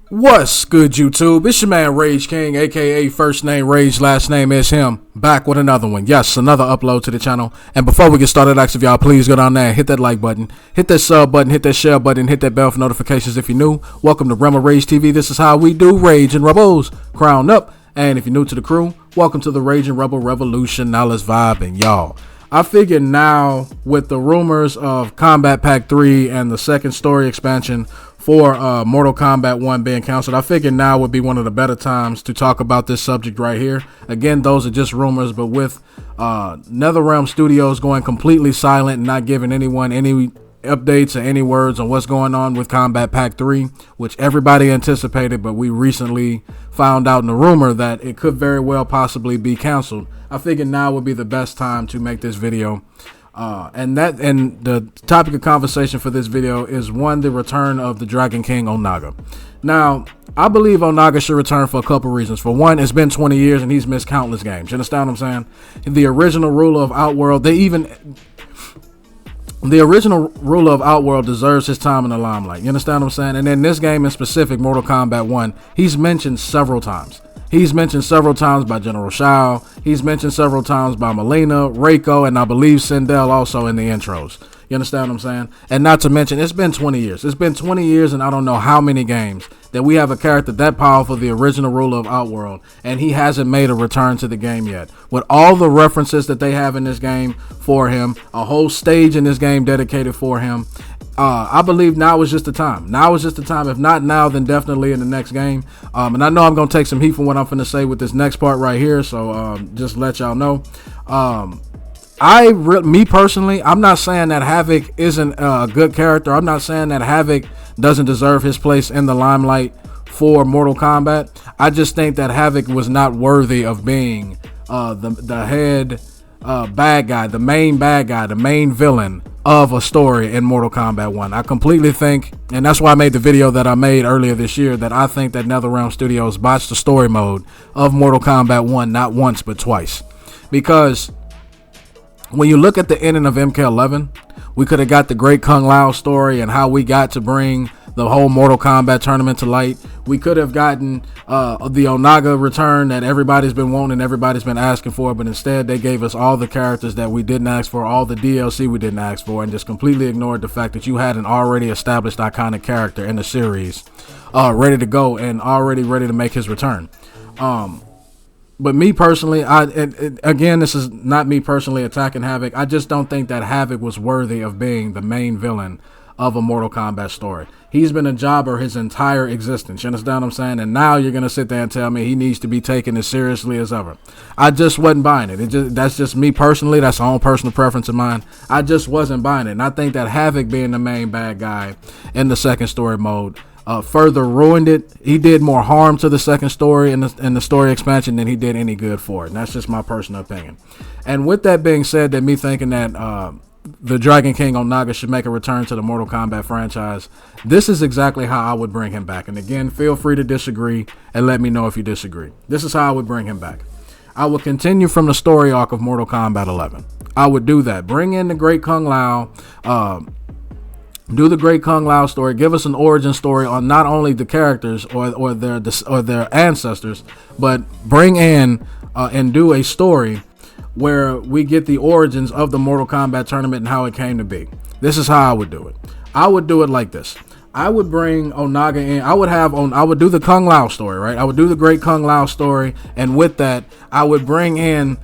What's good, YouTube? It's your man Rage King, aka first name Rage, last name is him. Back with another one. Yes, another upload to the channel. And before we get started, I ask if y'all please go down there and hit that like button, hit that sub button, hit that share button, hit that bell for notifications if you're new. Welcome to Rema Rage TV. This is how we do Rage and Rebels. Crown up. And if you're new to the crew, welcome to the Rage and Rebel Revolution. Now let's vibe, and y'all, I figure now with the rumors of Combat Pack 3 and the second story expansion for Mortal Kombat 1 being canceled, I figure now would be one of the better times to talk about this subject right here. Again, those are just rumors, but with NetherRealm Studios going completely silent and not giving anyone any updates or any words on what's going on with Combat Pack 3, which everybody anticipated, but we recently found out in the rumor that it could very well possibly be canceled. I figured now would be the best time to make this video. And the topic of conversation for this video is the return of the Dragon King Onaga. Now, I believe Onaga should return for a couple reasons. For one, it's been 20 years and he's missed countless games. You understand what I'm saying? The original ruler of Outworld, the original ruler of Outworld deserves his time in the limelight. You understand what I'm saying? And in this game in specific, Mortal Kombat 1, he's mentioned several times. He's mentioned several times by General Shao. He's mentioned several times by Melina, Reiko, and I believe Sindel also in the intros. You understand what I'm saying? And not to mention, it's been 20 years. It's been 20 years and I don't know how many games that we have a character that powerful, the original ruler of Outworld, and he hasn't made a return to the game yet. With all the references that they have in this game for him, a whole stage in this game dedicated for him, I believe now is just the time. Now is just the time. If not now, then definitely in the next game. And I know I'm going to take some heat from what I'm going to say with this next part right here. So just let y'all know. Me personally, I'm not saying that Havoc isn't a good character. I'm not saying that Havoc doesn't deserve his place in the limelight for Mortal Kombat. I just think that Havoc was not worthy of being the head bad guy, the main bad guy, the main villain of a story in Mortal Kombat 1. I completely think, and that's why I made the video that I made earlier this year, that I think that NetherRealm Studios botched the story mode of Mortal Kombat 1 not once but twice. Because when you look at the ending of MK11, we could have got the Great Kung Lao story and how we got to bring the whole Mortal Kombat tournament to light. We could have gotten the Onaga return that everybody's been wanting, everybody's been asking for, but instead they gave us all the characters that we didn't ask for, all the DLC we didn't ask for, and just completely ignored the fact that you had an already established iconic character in the series ready to go and already ready to make his return. But me personally, again, this is not me personally attacking Havoc. I just don't think that Havoc was worthy of being the main villain of a Mortal Kombat story. He's been a jobber his entire existence. You understand what I'm saying? And now you're going to sit there and tell me he needs to be taken as seriously as ever. I just wasn't buying it. That's just me personally. That's my own personal preference of mine. I just wasn't buying it. And I think that Havoc being the main bad guy in the second story mode further ruined it. He did more harm to the second story and the story expansion than he did any good for it. And that's just my personal opinion. And with that being said, that me thinking that the Dragon King Onaga should make a return to the Mortal Kombat franchise, this is exactly how I would bring him back. And again, feel free to disagree and let me know if you disagree. This is how I would bring him back. I would continue from the story arc of Mortal Kombat 11. I would do that. Bring in the Great Kung Lao, do the Great Kung Lao story. Give us an origin story on not only the characters or their ancestors, but bring in and do a story where we get the origins of the Mortal Kombat tournament and how it came to be. This is how I would do it. I would do it like this. I would bring Onaga in. I would do the Kung Lao story, right? I would do the Great Kung Lao story, and with that, I would bring in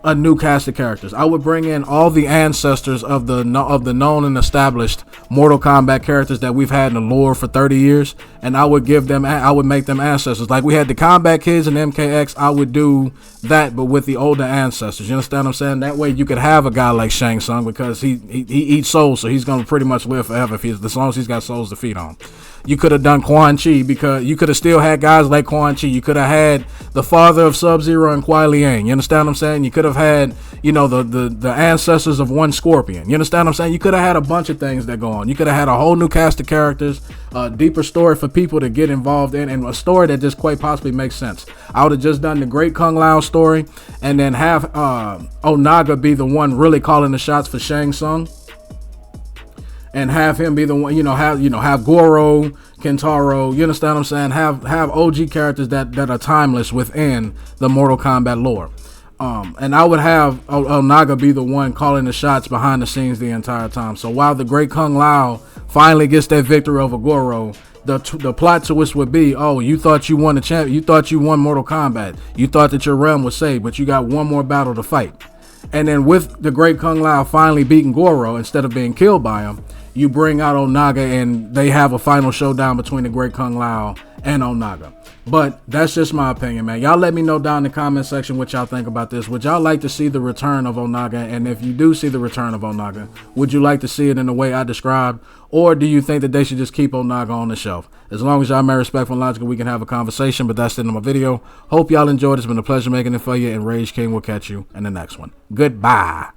a new cast of characters. I would bring in all the ancestors of the known and established Mortal Kombat characters that we've had in the lore for 30 years, and I would make them ancestors. Like we had the Combat Kids and MKX, I would do that, but with the older ancestors. You understand what I'm saying? That way you could have a guy like Shang Tsung, because he eats souls, so he's gonna pretty much live forever as long as he's got souls to feed on. You could have done Quan Chi, because you could have still had guys like Quan Chi. You could have had the father of Sub-Zero and Kuai Liang. You understand what I'm saying? You could have had, the ancestors of one Scorpion. You understand what I'm saying? You could have had a bunch of things that go on. You could have had a whole new cast of characters, a deeper story for people to get involved in, and a story that just quite possibly makes sense. I would have just done the Great Kung Lao story, and then have Onaga be the one really calling the shots for Shang Tsung. and have him be the one, have Goro, Kentaro, you understand what I'm saying? Have OG characters that are timeless within the Mortal Kombat lore. And I would have Onaga be the one calling the shots behind the scenes the entire time. So while the Great Kung Lao finally gets that victory over Goro, the plot twist would be, oh, you thought you won the champ, you thought you won Mortal Kombat, you thought that your realm was saved, but you got one more battle to fight. And then with the Great Kung Lao finally beating Goro instead of being killed by him, you bring out Onaga and they have a final showdown between the Great Kung Lao and Onaga. But that's just my opinion, man. Y'all let me know down in the comment section what y'all think about this. Would y'all like to see the return of Onaga? And if you do see the return of Onaga, would you like to see it in the way I described? Or do you think that they should just keep Onaga on the shelf? As long as y'all remain respectful and logical, we can have a conversation. But that's the end of my video. Hope y'all enjoyed. It's been a pleasure making it for you. And Rage King will catch you in the next one. Goodbye.